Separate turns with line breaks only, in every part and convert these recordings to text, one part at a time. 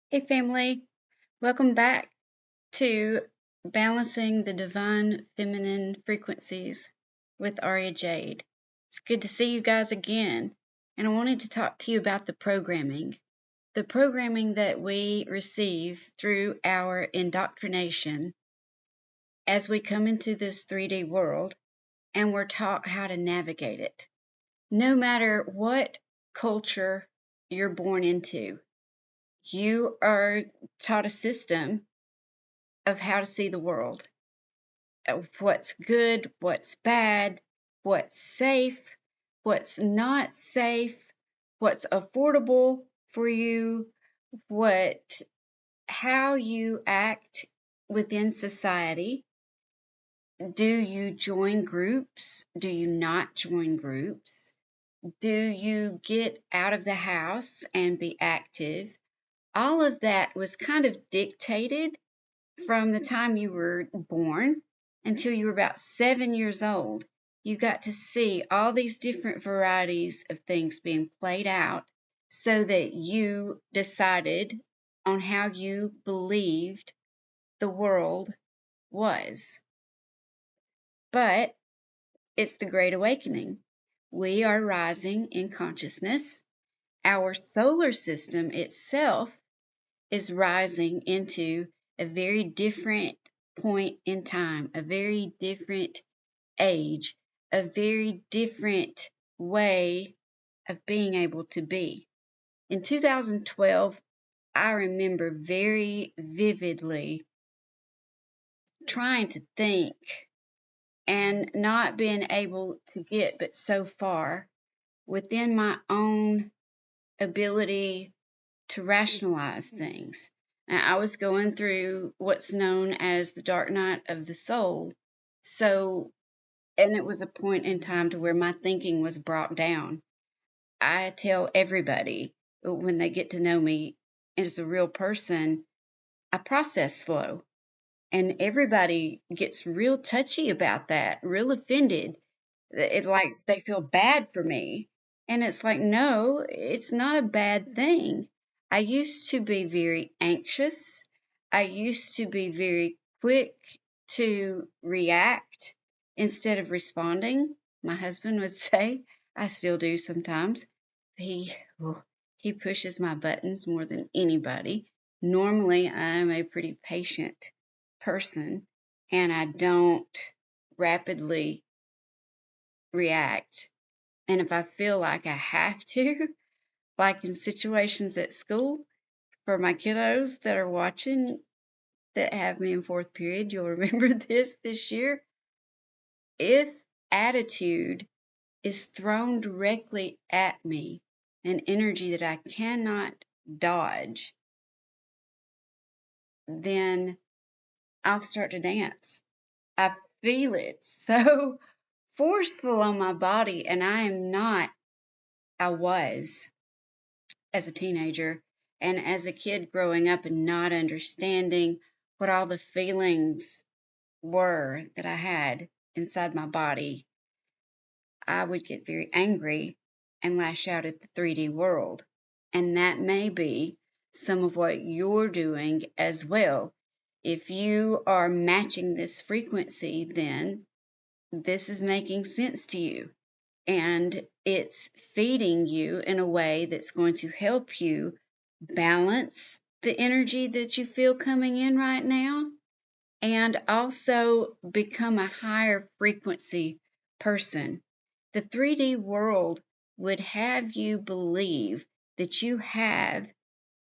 Hey, family. Welcome back to Balancing the Divine Feminine Frequencies with Aria Jade. It's good to see you guys again. And I wanted to talk to you about the programming that we receive through our indoctrination as we come into this 3D world and we're taught how to navigate it. No matter what culture you're born into, you are taught a system of how to see the world, of what's good, what's bad, what's safe, what's not safe, what's affordable for you, how you act within society. Do you join groups? Do you not join groups? Do you get out of the house and be active? All of that was kind of dictated from the time you were born until you were about 7 years old. You got to see all these different varieties of things being played out so that you decided on how you believed the world was. But it's the Great Awakening. We are rising in consciousness. Our solar system itself is rising into a very different point in time, a very different age, a very different way of being able to be. In 2012, I remember very vividly trying to think and not being able to get but so far within my own ability to rationalize things. I was going through what's known as the dark night of the soul. So, and it was a point in time to where my thinking was brought down. I tell everybody when they get to know me as a real person, I process slow. And everybody gets real touchy about that, real offended. It like they feel bad for me. And it's like, no, it's not a bad thing. I used to be very anxious. I used to be very quick to react instead of responding. My husband would say, I still do sometimes. He, well, he pushes my buttons more than anybody. Normally, I'm a pretty patient person and I don't rapidly react. And if I feel like I have to, like in situations at school, for my kiddos that are watching that have me in fourth period, you'll remember this year. If attitude is thrown directly at me, an energy that I cannot dodge, then I'll start to dance. I feel it so forceful on my body, and I was as a teenager and as a kid growing up and not understanding what all the feelings were that I had inside my body. I would get very angry and lash out at the 3D world. And that may be some of what you're doing as well. If you are matching this frequency, then this is making sense to you. And it's feeding you in a way that's going to help you balance the energy that you feel coming in right now and also become a higher frequency person. The 3D world would have you believe that you have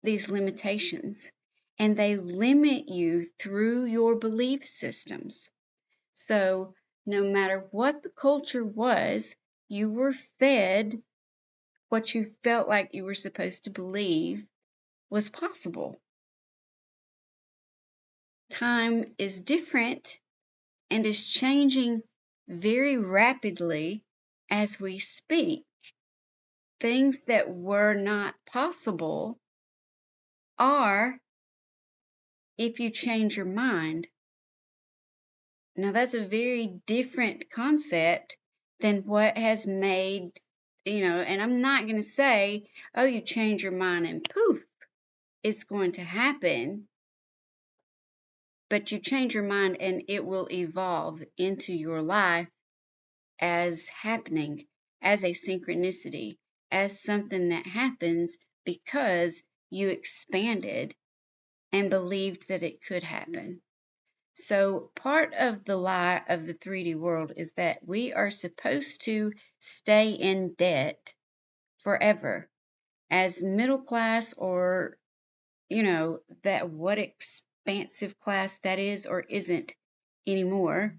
these limitations and they limit you through your belief systems. So, no matter what the culture was, you were fed what you felt like you were supposed to believe was possible. Time is different and is changing very rapidly as we speak. Things that were not possible are if you change your mind. Now, that's a very different concept than what has made, and I'm not going to say, oh, you change your mind and poof, it's going to happen, but you change your mind and it will evolve into your life as happening, as a synchronicity, as something that happens because you expanded and believed that it could happen. So part of the lie of the 3D world is that we are supposed to stay in debt forever as middle class, or, that what expansive class that is or isn't anymore.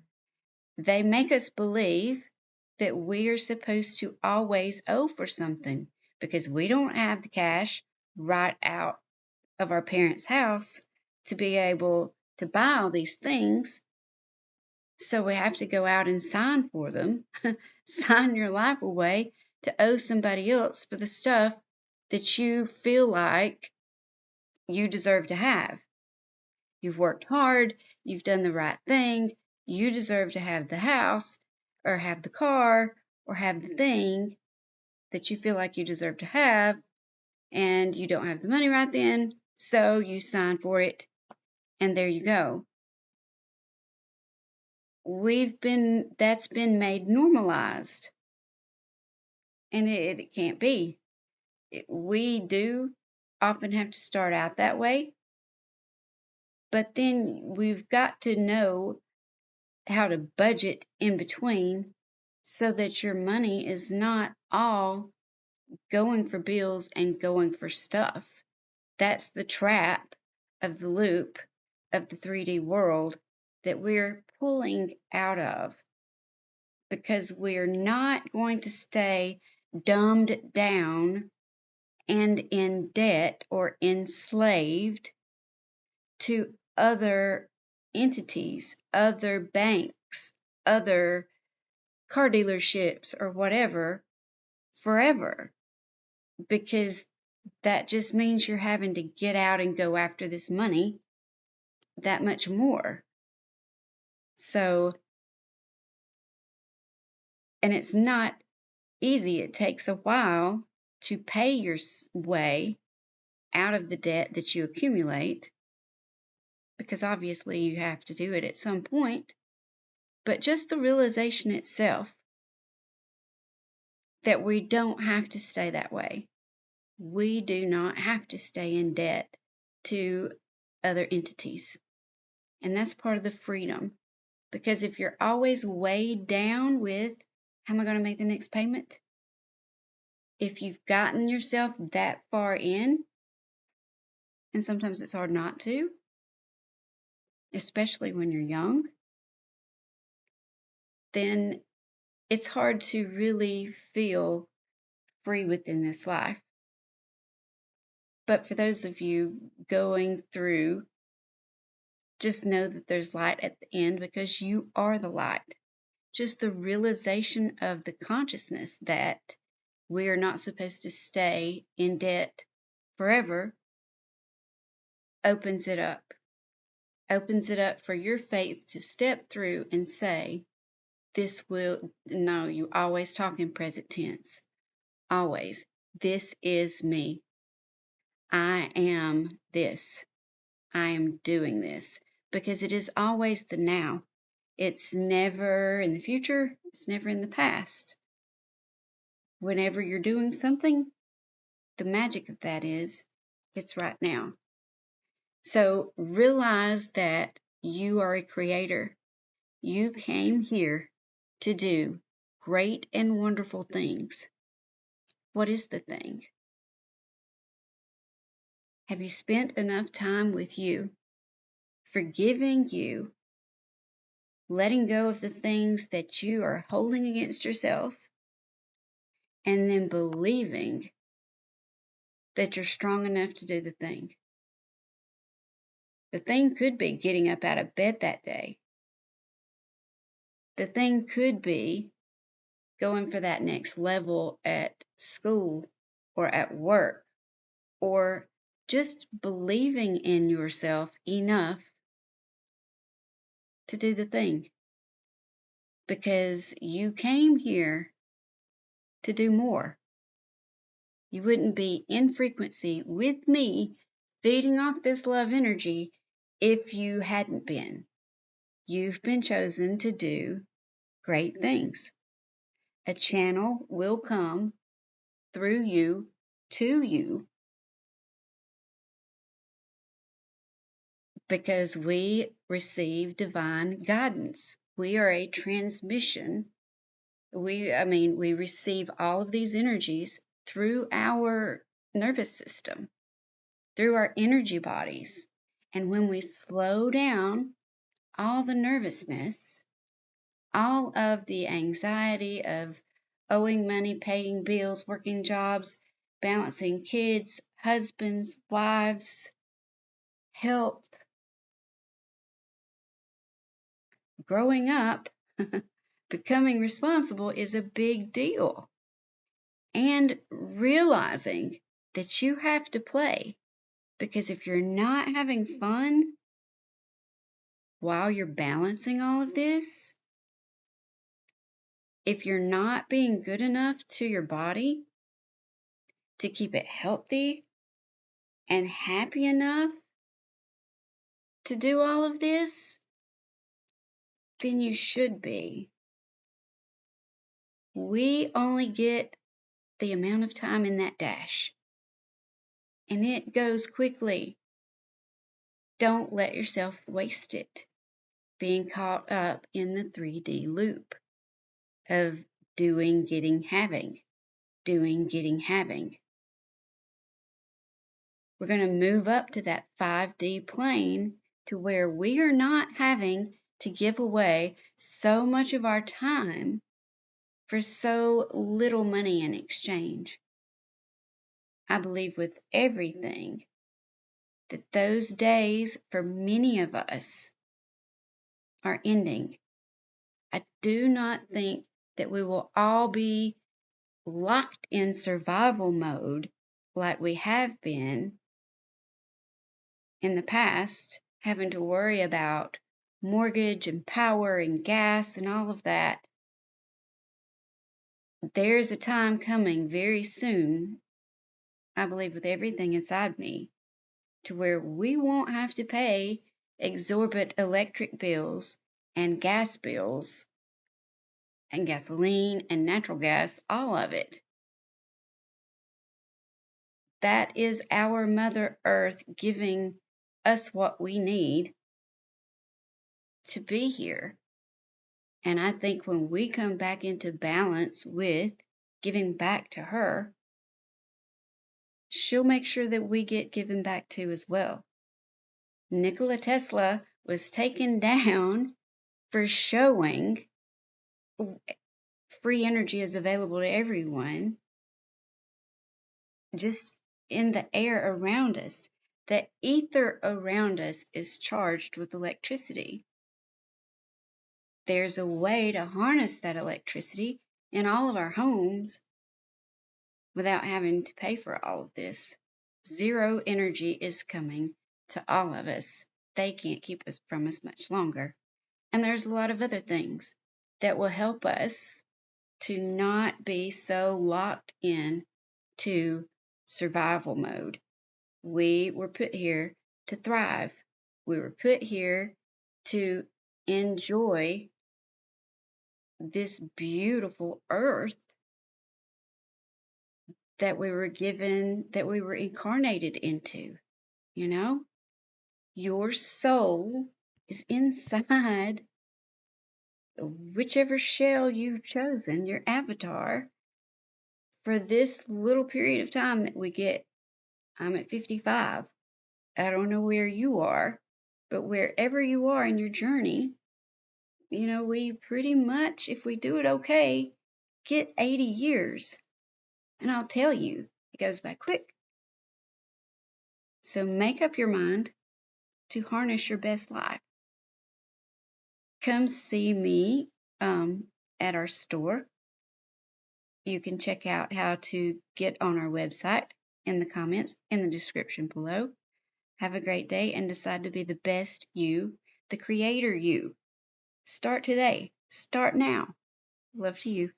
They make us believe that we are supposed to always owe for something because we don't have the cash right out of our parents' house to be able to buy all these things. So we have to go out and sign for them, sign your life away to owe somebody else for the stuff that you feel like you deserve to have. You've worked hard, you've done the right thing, you deserve to have the house or have the car or have the thing that you feel like you deserve to have, and you don't have the money right then, so you sign for it, and there you go. That's been made normalized, and it can't be. We do often have to start out that way, but then we've got to know how to budget in between so that your money is not all going for bills and going for stuff. That's the trap of the loop of the 3D world that we're pulling out of, because we're not going to stay dumbed down and in debt or enslaved to other entities, other banks, other car dealerships, or whatever forever, because that just means you're having to get out and go after this money that much more. So, and it's not easy. It takes a while to pay your way out of the debt that you accumulate, because obviously you have to do it at some point. But just the realization itself that we don't have to stay that way. We do not have to stay in debt to other entities. And that's part of the freedom. Because if you're always weighed down with, how am I going to make the next payment? If you've gotten yourself that far in, and sometimes it's hard not to, especially when you're young, then it's hard to really feel free within this life. But for those of you going through, just know that there's light at the end, because you are the light. Just the realization of the consciousness that we are not supposed to stay in debt forever opens it up for your faith to step through and say, you always talk in present tense. Always. This is me. I am this. I am doing this. Because it is always the now. It's never in the future. It's never in the past. Whenever you're doing something, the magic of that is it's right now. So realize that you are a creator. You came here to do great and wonderful things. What is the thing? Have you spent enough time with you, forgiving you, letting go of the things that you are holding against yourself, and then believing that you're strong enough to do the thing? The thing could be getting up out of bed that day. The thing could be going for that next level at school or at work, or just believing in yourself enough to do the thing. Because you came here to do more. You wouldn't be in frequency with me feeding off this love energy if you hadn't been. You've been chosen to do great things. A channel will come through you to you because we receive divine guidance. We are a transmission. We receive all of these energies through our nervous system, through our energy bodies. And when we slow down all the nervousness, all of the anxiety of owing money, paying bills, working jobs, balancing kids, husbands, wives, health, growing up, becoming responsible is a big deal. And realizing that you have to play, because if you're not having fun while you're balancing all of this, if you're not being good enough to your body to keep it healthy and happy enough to do all of this, then you should be. We only get the amount of time in that dash, and it goes quickly. Don't let yourself waste it being caught up in the 3D loop of doing, getting, having, doing, getting, having. We're going to move up to that 5D plane to where we are not having to give away so much of our time for so little money in exchange. I believe with everything that those days for many of us are ending. I do not think that we will all be locked in survival mode like we have been in the past, having to worry about mortgage and power and gas and all of that. There's a time coming very soon, I believe with everything inside me, to where we won't have to pay exorbitant electric bills and gas bills and gasoline and natural gas, all of it. That is our Mother Earth giving us what we need to be here. And I think when we come back into balance with giving back to her, she'll make sure that we get given back to as well. Nikola Tesla was taken down for showing free energy is available to everyone, just in the air around us. The ether around us is charged with electricity. There's a way to harness that electricity in all of our homes without having to pay for all of this. Zero energy is coming to all of us. They can't keep us from us much longer. And there's a lot of other things that will help us to not be so locked in to survival mode. We were put here to thrive. We were put here to enjoy this beautiful earth that we were given, that we were incarnated into. You know, your soul is inside whichever shell you've chosen, your avatar, for this little period of time that we get. I'm at 55. I don't know where you are, but wherever you are in your journey, we pretty much, if we do it okay, get 80 years. And I'll tell you, it goes by quick. So make up your mind to harness your best life. Come see me at our store. You can check out how to get on our website in the comments in the description below. Have a great day and decide to be the best you, the creator you. Start today. Start now. Love to you.